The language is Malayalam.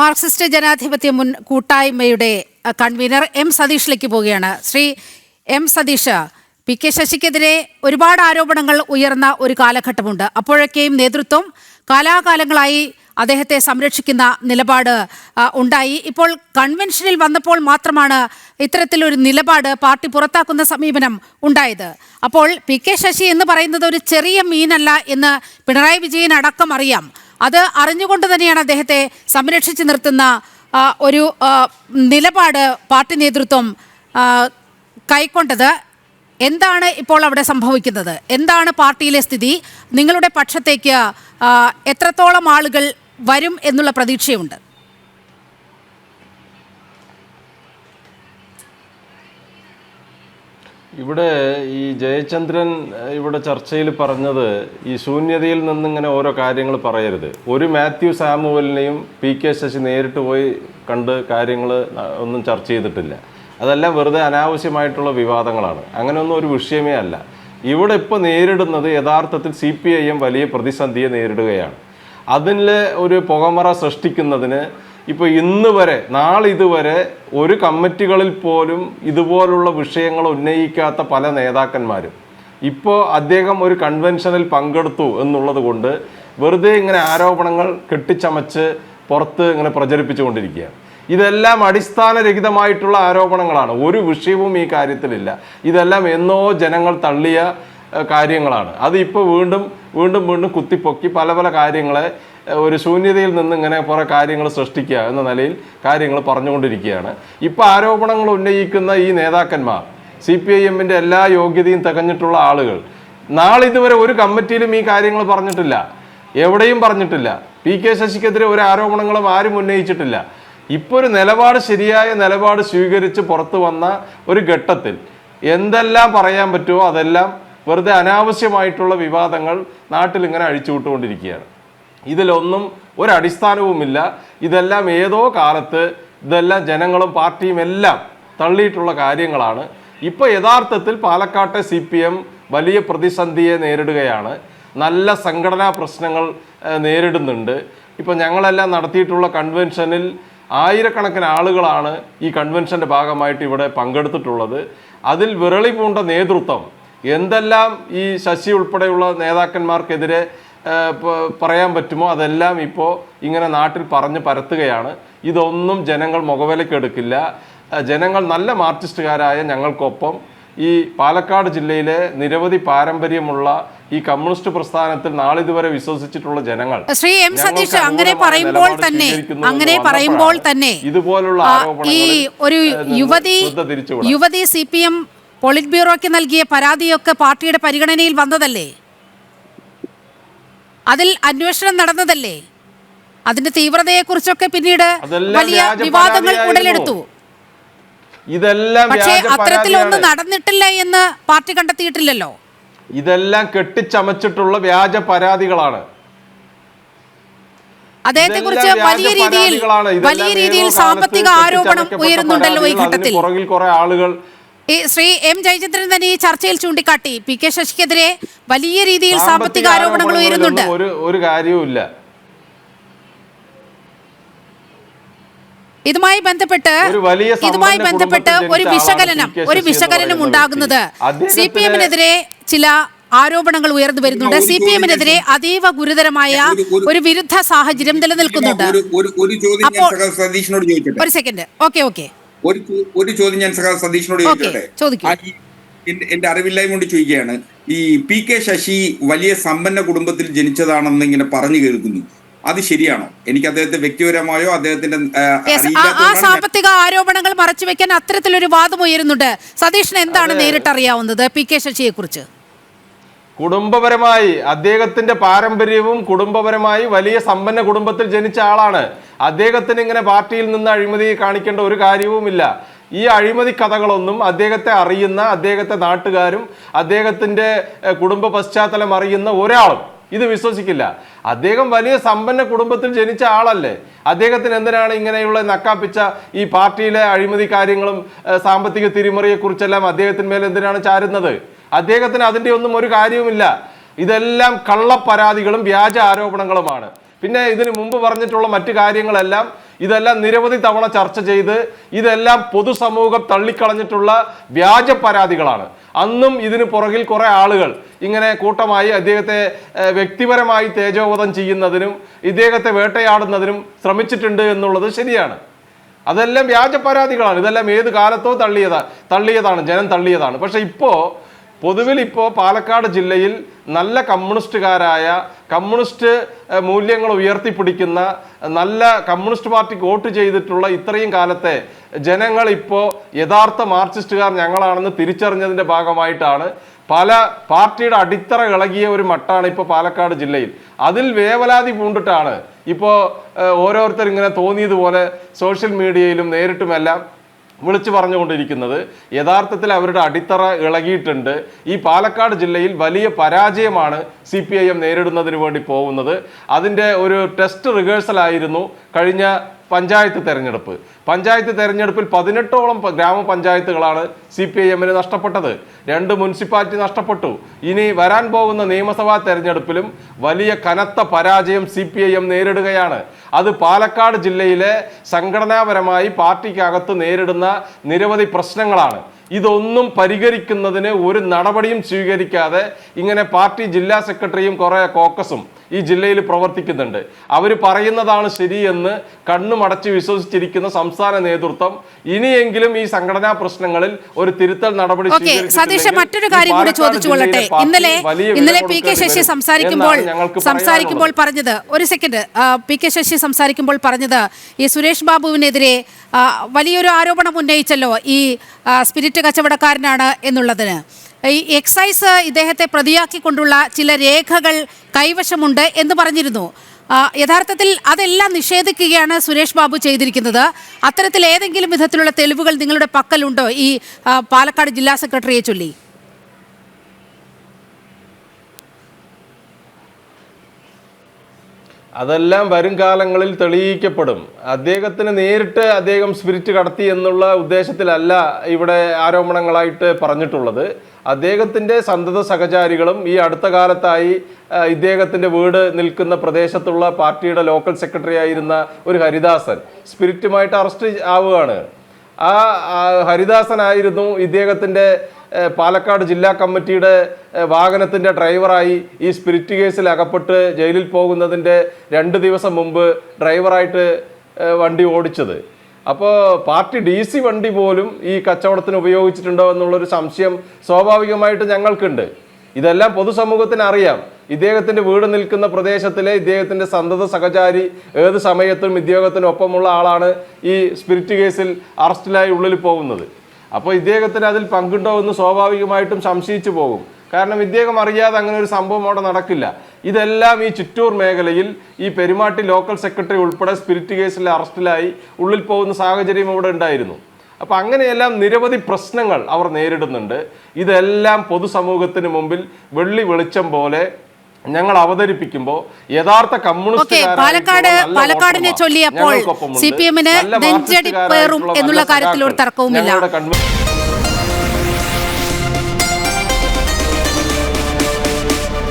മാർക്സിസ്റ്റ് ജനാധിപത്യ മുൻ കൂട്ടായ്മയുടെ കൺവീനർ എം സതീഷിലേക്ക് പോവുകയാണ്. Shri M Satheesh, P K ശശിക്കെതിരെ ഒരുപാട് ആരോപണങ്ങൾ ഉയർന്ന ഒരു കാലഘട്ടമുണ്ട്. അപ്പോഴൊക്കെയും നേതൃത്വം കാലാകാലങ്ങളായി അദ്ദേഹത്തെ സംരക്ഷിക്കുന്ന നിലപാട് ഉണ്ടായി. ഇപ്പോൾ കൺവെൻഷനിൽ വന്നപ്പോൾ മാത്രമാണ് ഇത്തരത്തിലൊരു നിലപാട് പാർട്ടി പുറത്താക്കുന്ന സമീപനം ഉണ്ടായത്. അപ്പോൾ പി കെ ശശി എന്ന് പറയുന്നത് ഒരു ചെറിയ മീനല്ല എന്ന് പിണറായി വിജയൻ അടക്കം അറിയാം. അത് അറിഞ്ഞുകൊണ്ട് തന്നെയാണ് അദ്ദേഹത്തെ സംരക്ഷിച്ചു നിർത്തുന്ന ഒരു നിലപാട് പാർട്ടി നേതൃത്വം കൈക്കൊണ്ടത്. എന്താണ് ഇപ്പോൾ അവിടെ സംഭവിക്കുന്നത്? എന്താണ് പാർട്ടിയിലെ സ്ഥിതി? നിങ്ങളുടെ പക്ഷത്തേക്ക് എത്രത്തോളം ആളുകൾ വരും എന്നുള്ള പ്രതീക്ഷയുണ്ട്? ഇവിടെ ഈ ജയചന്ദ്രൻ ഇവിടെ ചർച്ചയിൽ പറഞ്ഞത് ഈ ശൂന്യതയിൽ നിന്നിങ്ങനെ ഓരോ കാര്യങ്ങൾ പറയരുത്. ഒരു മാത്യു സാമുവലിനെയും പി കെ ശശി നേരിട്ട് പോയി കണ്ട് കാര്യങ്ങൾ ഒന്നും ചർച്ച ചെയ്തിട്ടില്ല. അതെല്ലാം വെറുതെ അനാവശ്യമായിട്ടുള്ള വിവാദങ്ങളാണ്. അങ്ങനെയൊന്നും ഒരു വിഷയമേ അല്ല. ഇവിടെ ഇപ്പോൾ നേരിടുന്നത് യഥാർത്ഥത്തിൽ CPIM വലിയ പ്രതിസന്ധിയെ നേരിടുകയാണ്. അതിൽ ഒരു പുകമറ സൃഷ്ടിക്കുന്നതിന് ഇപ്പോൾ ഇന്ന് വരെ ഇതുവരെ ഒരു കമ്മിറ്റികളിൽ പോലും ഇതുപോലുള്ള വിഷയങ്ങൾ ഉന്നയിക്കാത്ത പല നേതാക്കന്മാരും ഇപ്പോൾ അദ്ദേഹം ഒരു കൺവെൻഷനിൽ പങ്കെടുത്തു എന്നുള്ളത് കൊണ്ട് വെറുതെ ഇങ്ങനെ ആരോപണങ്ങൾ കെട്ടിച്ചമച്ച് പുറത്ത് ഇങ്ങനെ പ്രചരിപ്പിച്ചുകൊണ്ടിരിക്കുകയാണ്. ഇതെല്ലാം അടിസ്ഥാനരഹിതമായിട്ടുള്ള ആരോപണങ്ങളാണ്. ഒരു വിഷയവും ഈ കാര്യത്തിലില്ല. ഇതെല്ലാം എന്നോ ജനങ്ങൾ തള്ളിയ കാര്യങ്ങളാണ്. അത് ഇപ്പോൾ വീണ്ടും കുത്തിപ്പൊക്കി പല കാര്യങ്ങളെ ഒരു ശൂന്യതയിൽ നിന്ന് ഇങ്ങനെ കുറേ കാര്യങ്ങൾ സൃഷ്ടിക്കുക എന്ന നിലയിൽ കാര്യങ്ങൾ പറഞ്ഞുകൊണ്ടിരിക്കുകയാണ്. ഇപ്പോൾ ആരോപണങ്ങൾ ഉന്നയിക്കുന്ന ഈ നേതാക്കന്മാർ, CPIMൻ്റെ എല്ലാ യോഗ്യതയും തികഞ്ഞിട്ടുള്ള ആളുകൾ ഇതുവരെ ഒരു കമ്മിറ്റിയിലും ഈ കാര്യങ്ങൾ പറഞ്ഞിട്ടില്ല, എവിടെയും പറഞ്ഞിട്ടില്ല. പി കെ ശശിക്കെതിരെ ഒരു ആരോപണങ്ങളും ആരും ഉന്നയിച്ചിട്ടില്ല. ഇപ്പോൾ ഒരു ശരിയായ നിലപാട് സ്വീകരിച്ച് പുറത്തു വന്ന ഒരു ഘട്ടത്തിൽ എന്തെല്ലാം പറയാൻ പറ്റുമോ അതെല്ലാം വെറുതെ അനാവശ്യമായിട്ടുള്ള വിവാദങ്ങൾ നാട്ടിൽ ഇങ്ങനെ അഴിച്ചുവിട്ടുകൊണ്ടിരിക്കുകയാണ്. ഇതിലൊന്നും ഒരടിസ്ഥാനവുമില്ല. ഇതെല്ലാം ഏതോ കാലത്ത് ഇതെല്ലാം ജനങ്ങളും പാർട്ടിയും എല്ലാം തള്ളിയിട്ടുള്ള കാര്യങ്ങളാണ്. ഇപ്പോൾ യഥാർത്ഥത്തിൽ പാലക്കാട്ടെ CPM വലിയ പ്രതിസന്ധിയെ നേരിടുകയാണ്. നല്ല സംഘടനാ പ്രശ്നങ്ങൾ നേരിടുന്നുണ്ട്. ഇപ്പോൾ ഞങ്ങളെല്ലാം നടത്തിയിട്ടുള്ള കൺവെൻഷനിൽ ആയിരക്കണക്കിന് ആളുകളാണ് ഈ കൺവെൻഷൻ്റെ ഭാഗമായിട്ട് ഇവിടെ പങ്കെടുത്തിട്ടുള്ളത്. അതിൽ വിരളി പൂണ്ട നേതൃത്വം എന്തെല്ലാം ഈ ശശി ഉൾപ്പെടെയുള്ള നേതാക്കന്മാർക്കെതിരെ പറയാൻ പറ്റുമോ അതെല്ലാം ഇപ്പോൾ ഇങ്ങനെ നാട്ടിൽ പറഞ്ഞ് പരത്തുകയാണ്. ഇതൊന്നും ജനങ്ങൾ മുഖവിലക്കെടുക്കില്ല. ജനങ്ങൾ നല്ല മാർക്സിസ്റ്റുകാരായ ഞങ്ങൾക്കൊപ്പം ഈ പാലക്കാട് ജില്ലയിലെ നിരവധി പാരമ്പര്യമുള്ള ഈ കമ്മ്യൂണിസ്റ്റ് പ്രസ്ഥാനത്തിൽ നാളിതുവരെ വിശ്വസിച്ചിട്ടുള്ള ജനങ്ങൾ ശ്രീ എം സതീഷ് അങ്ങനെ പറയുമ്പോൾ തന്നെ ഇതുപോലുള്ള ഈ ഒരു യുവതി CPM പോളിറ്റ് ബ്യൂറോയ്ക്ക് നൽകിയ പരാതിയൊക്കെ പാർട്ടിയുടെ പരിഗണനയിൽ വന്നതല്ലേ? അതിൽ അന്വേഷണം നടന്നതല്ലേ? അതിന്റെ തീവ്രതയെക്കുറിച്ചൊക്കെ പിന്നീട് വലിയ വിവാദങ്ങൾ ഉടലെടുത്തു. പക്ഷേ അത്തരത്തിലൊന്നും നടന്നിട്ടില്ല എന്ന് പാർട്ടി കണ്ടെത്തിയിട്ടില്ലല്ലോ. ഇതെല്ലാം കെട്ടിച്ചമച്ചിട്ടുള്ള വ്യാജ പരാതികളാണ്. അദ്ദേഹത്തെ കുറിച്ച് വലിയ രീതിയിൽ സാമ്പത്തിക ആരോപണം ഉയരുന്നുണ്ടല്ലോ ഈ ഘട്ടത്തിൽ. കുറെ ആളുകൾ ശ്രീ എം ജയചന്ദ്രൻ തന്നെ ഈ ചർച്ചയിൽ ചൂണ്ടിക്കാട്ടി പി കെ ശശിക്കെതിരെ വലിയ രീതിയിൽ സാമ്പത്തിക ആരോപണങ്ങൾ ഉയരുന്നുണ്ട്. ഒരു കാര്യവുമില്ല. ഇതുമായി ബന്ധപ്പെട്ട് ഒരു വിശകലനം ഉണ്ടാകുന്നത് CPMനെതിരെ ചില ആരോപണങ്ങൾ ഉയർന്നു വരുന്നുണ്ട്. CPMനെതിരെ അതീവ ഗുരുതരമായ ഒരു വിരുദ്ധ സാഹചര്യം നിലനിൽക്കുന്നുണ്ട്. ഒരു സെക്കൻഡ്. ഓക്കെ ഒരു ചോദ്യം ഞാൻ സതീഷിനോട് ചോദിച്ചോട്ടെ. എന്റെ അറിവില്ലായ്മ കൊണ്ട് ചോദിക്കുകയാണ്. ഈ പി കെ ശശി വലിയ സമ്പന്ന കുടുംബത്തിൽ ജനിച്ചതാണെന്ന് ഇങ്ങനെ പറഞ്ഞു കേൾക്കുന്നു. അത് ശരിയാണോ? എനിക്ക് അദ്ദേഹത്തെ വ്യക്തിപരമായോ അദ്ദേഹത്തിന്റെ സാമ്പത്തിക ആരോപണങ്ങൾ മറച്ചുവെക്കാൻ അത്തരത്തിലൊരു വാദം ഉയരുന്നുണ്ട്. സതീഷിന് എന്താണ് നേരിട്ടറിയാവുന്നത് പി കെ ശശിയെ കുറിച്ച്? കുടുംബപരമായി അദ്ദേഹത്തിന്റെ പാരമ്പര്യവും കുടുംബപരമായി വലിയ സമ്പന്ന കുടുംബത്തിൽ ജനിച്ച ആളാണ്. അദ്ദേഹത്തിന് ഇങ്ങനെ പാർട്ടിയിൽ നിന്ന് അഴിമതി കാണിക്കേണ്ട ഒരു കാര്യവുമില്ല. ഈ അഴിമതി കഥകളൊന്നും അദ്ദേഹത്തെ അറിയുന്ന അദ്ദേഹത്തെ നാട്ടുകാരും അദ്ദേഹത്തിന്റെ കുടുംബ പശ്ചാത്തലം അറിയുന്ന ഒരാളും ഇത് വിശ്വസിക്കില്ല. അദ്ദേഹം വലിയ സമ്പന്ന കുടുംബത്തിൽ ജനിച്ച ആളല്ലേ. അദ്ദേഹത്തിന് എന്തിനാണ് ഇങ്ങനെയുള്ള നക്കാപ്പിച്ച ഈ പാർട്ടിയിലെ അഴിമതി കാര്യങ്ങളും സാമ്പത്തിക തിരിമറിയെക്കുറിച്ചെല്ലാം അദ്ദേഹത്തിന് മേലെ എന്തിനാണ് ചാരുന്നത്? അദ്ദേഹത്തിന് അതിൻ്റെ ഒന്നും ഒരു കാര്യവുമില്ല. ഇതെല്ലാം കള്ളപ്പരാതികളും വ്യാജ ആരോപണങ്ങളുമാണ്. പിന്നെ ഇതിനു മുമ്പ് പറഞ്ഞിട്ടുള്ള മറ്റു കാര്യങ്ങളെല്ലാം ഇതെല്ലാം നിരവധി തവണ ചർച്ച ചെയ്ത് ഇതെല്ലാം പൊതുസമൂഹം തള്ളിക്കളഞ്ഞിട്ടുള്ള വ്യാജ പരാതികളാണ്. അന്നും ഇതിന് പുറകിൽ കുറെ ആളുകൾ ഇങ്ങനെ കൂട്ടമായി അദ്ദേഹത്തെ വ്യക്തിപരമായി തേജോവധം ചെയ്യുന്നതിനും ഇദ്ദേഹത്തെ വേട്ടയാടുന്നതിനും ശ്രമിച്ചിട്ടുണ്ട് എന്നുള്ളത് ശരിയാണ്. അതെല്ലാം വ്യാജ പരാതികളാണ്. ഇതെല്ലാം ഏത് കാലത്തോ തള്ളിയതാണ്, ജനം തള്ളിയതാണ്. പക്ഷെ പൊതുവിൽ ഇപ്പോൾ പാലക്കാട് ജില്ലയിൽ നല്ല കമ്മ്യൂണിസ്റ്റുകാരായ, കമ്മ്യൂണിസ്റ്റ് മൂല്യങ്ങൾ ഉയർത്തിപ്പിടിക്കുന്ന, നല്ല കമ്മ്യൂണിസ്റ്റ് പാർട്ടിക്ക് വോട്ട് ചെയ്തിട്ടുള്ള ഇത്രയും കാലത്തെ ജനങ്ങൾ ഇപ്പോൾ യഥാർത്ഥ മാർക്സിസ്റ്റുകാർ ഞങ്ങളാണെന്ന് തിരിച്ചറിഞ്ഞതിൻ്റെ ഭാഗമായിട്ടാണ് പല പാർട്ടിയുടെ അടിത്തറ ഇളകിയ ഒരു മട്ടാണ് ഇപ്പോൾ പാലക്കാട് ജില്ലയിൽ. അതിൽ വേവലാതി പൂണ്ടിട്ടാണ് ഇപ്പോൾ ഓരോരുത്തർ ഇങ്ങനെ തോന്നിയതുപോലെ സോഷ്യൽ മീഡിയയിലും നേരിട്ടുമെല്ലാം വിളിച്ചു പറഞ്ഞുകൊണ്ടിരിക്കുന്നത്. യഥാർത്ഥത്തിൽ അവരുടെ അടിത്തറ ഇളകിയിട്ടുണ്ട്. ഈ പാലക്കാട് ജില്ലയിൽ വലിയ പരാജയമാണ് CPIM നേരിടുന്നതിന് വേണ്ടി പോകുന്നത്. അതിൻ്റെ ഒരു ടെസ്റ്റ് റിഹേഴ്സലായിരുന്നു കഴിഞ്ഞ പഞ്ചായത്ത് തെരഞ്ഞെടുപ്പ്. പഞ്ചായത്ത് തെരഞ്ഞെടുപ്പിൽ 18ഓളം ഗ്രാമപഞ്ചായത്തുകളാണ് CPIMന് നഷ്ടപ്പെട്ടത്. 2 മുനിസിപ്പാലിറ്റി നഷ്ടപ്പെട്ടു. ഇനി വരാൻ പോകുന്ന നിയമസഭാ തെരഞ്ഞെടുപ്പിലും വലിയ കനത്ത പരാജയം CPIM നേരിടുകയാണ്. അത് പാലക്കാട് ജില്ലയിലെ സംഘടനാപരമായി പാർട്ടിക്കകത്ത് നേരിടുന്ന നിരവധി പ്രശ്നങ്ങളാണ്. ഇതൊന്നും പരിഹരിക്കുന്നതിന് ഒരു നടപടിയും സ്വീകരിക്കാതെ ഇങ്ങനെ പാർട്ടി ജില്ലാ സെക്രട്ടറിയും കുറെ കോക്കസും ഈ ജില്ലയിൽ പ്രവർത്തിക്കുന്നുണ്ട്. അവർ പറയുന്നതാണ് ശരിയെന്ന് കണ്ണുമടച്ച് വിശ്വസിച്ചിരിക്കുന്ന സംസ്ഥാന നേതൃത്വം ഇനിയെങ്കിലും ഈ സംഘടനാ പ്രശ്നങ്ങളിൽ ഒരു തിരുത്തൽ നടപടി സതീഷ്, മറ്റൊരു കാര്യം കൂടി ചോദിച്ചുകൊള്ളട്ടെ. ഇന്നലെ PK ശശി സംസാരിക്കുമ്പോൾ പറഞ്ഞത്, ഒരു സെക്കൻഡ്, PK ശശി സംസാരിക്കുമ്പോൾ പറഞ്ഞത് ഈ സുരേഷ് ബാബുവിനെതിരെ വലിയൊരു ആരോപണം ഉന്നയിച്ചല്ലോ, ഈ സ്പിരിറ്റ് കച്ചവടക്കാരനാണ് എന്നുള്ളതിന്. ഈ എക്സൈസ് ഇദ്ദേഹത്തെ പ്രതിയാക്കിക്കൊണ്ടുള്ള ചില രേഖകൾ കൈവശമുണ്ട് എന്ന് പറഞ്ഞിരുന്നു. യഥാർത്ഥത്തിൽ അതെല്ലാം നിഷേധിക്കുകയാണ് സുരേഷ് ബാബു ചെയ്തിരിക്കുന്നത്. അത്തരത്തിൽ ഏതെങ്കിലും വിധത്തിലുള്ള തെളിവുകൾ നിങ്ങളുടെ പക്കലുണ്ടോ ഈ പാലക്കാട് ജില്ലാ സെക്രട്ടറിയെ ചൊല്ലി? അതെല്ലാം വരും കാലങ്ങളിൽ തെളിയിക്കപ്പെടും. അദ്ദേഹത്തിന് നേരിട്ട് അദ്ദേഹം സ്പിരിറ്റ് കടത്തി എന്നുള്ള ഉദ്ദേശത്തിലല്ല ഇവിടെ ആരോപണങ്ങളായിട്ട് പറഞ്ഞിട്ടുള്ളത്. അദ്ദേഹത്തിൻ്റെ സന്തത സഹചാരികളും ഈ അടുത്ത കാലത്തായി ഇദ്ദേഹത്തിൻ്റെ വീട് നിൽക്കുന്ന പ്രദേശത്തുള്ള പാർട്ടിയുടെ ലോക്കൽ സെക്രട്ടറി ആയിരുന്ന ഒരു ഹരിദാസൻ സ്പിരിറ്റുമായിട്ട് അറസ്റ്റ് ആവുകയാണ്. ആ ഹരിദാസനായിരുന്നു ഇദ്ദേഹത്തിൻ്റെ പാലക്കാട് ജില്ലാ കമ്മിറ്റിയുടെ വാഹനത്തിൻ്റെ ഡ്രൈവറായി ഈ സ്പിരിറ്റ് കേസിൽ അകപ്പെട്ട് ജയിലിൽ പോകുന്നതിൻ്റെ 2 ദിവസം മുമ്പ് ഡ്രൈവറായിട്ട് വണ്ടി ഓടിച്ചത്. അപ്പോൾ പാർട്ടി DC വണ്ടി പോലും ഈ കച്ചവടത്തിന് ഉപയോഗിച്ചിട്ടുണ്ടോ എന്നുള്ളൊരു സംശയം സ്വാഭാവികമായിട്ട് ഞങ്ങൾക്കുണ്ട്. ഇതെല്ലാം പൊതുസമൂഹത്തിന് അറിയാം. ഇദ്ദേഹത്തിൻ്റെ വീട് നിൽക്കുന്ന പ്രദേശത്തിലെ ഇദ്ദേഹത്തിൻ്റെ സന്തത സഹചാരി ഏത് സമയത്തും ഇദ്ദേഹത്തിനൊപ്പമുള്ള ആളാണ് ഈ സ്പിരിറ്റ് കേസിൽ അറസ്റ്റിലായി ഉള്ളിൽ പോകുന്നത്. അപ്പോൾ ഇദ്ദേഹത്തിന് അതിൽ പങ്കുണ്ടോ എന്ന് സ്വാഭാവികമായിട്ടും സംശയിച്ചു പോകും. കാരണം ഇദ്ദേഹം അറിയാതെ അങ്ങനെ ഒരു സംഭവം അവിടെ നടക്കില്ല. ഇതെല്ലാം ഈ ചിറ്റൂർ മേഖലയിൽ ഈ പെരുമാട്ടി ലോക്കൽ സെക്രട്ടറി ഉൾപ്പെടെ സ്പിരിറ്റ് കേസിൽ അറസ്റ്റിലായി ഉള്ളിൽ പോകുന്ന സാഹചര്യം ഇവിടെ ഉണ്ടായിരുന്നു. അപ്പം അങ്ങനെയെല്ലാം നിരവധി പ്രശ്നങ്ങൾ അവർ നേരിടുന്നുണ്ട്. ഇതെല്ലാം പൊതുസമൂഹത്തിന് മുമ്പിൽ വെള്ളി വെളിച്ചം പോലെ ഞങ്ങൾ അവതരിപ്പിക്കുമ്പോൾ യഥാർത്ഥ പാലക്കാടിനെ ചൊല്ലിയപ്പോൾ CPM നെഞ്ചടി പേറും എന്നുള്ള കാര്യത്തിൽ ഒരു തർക്കവുമില്ല.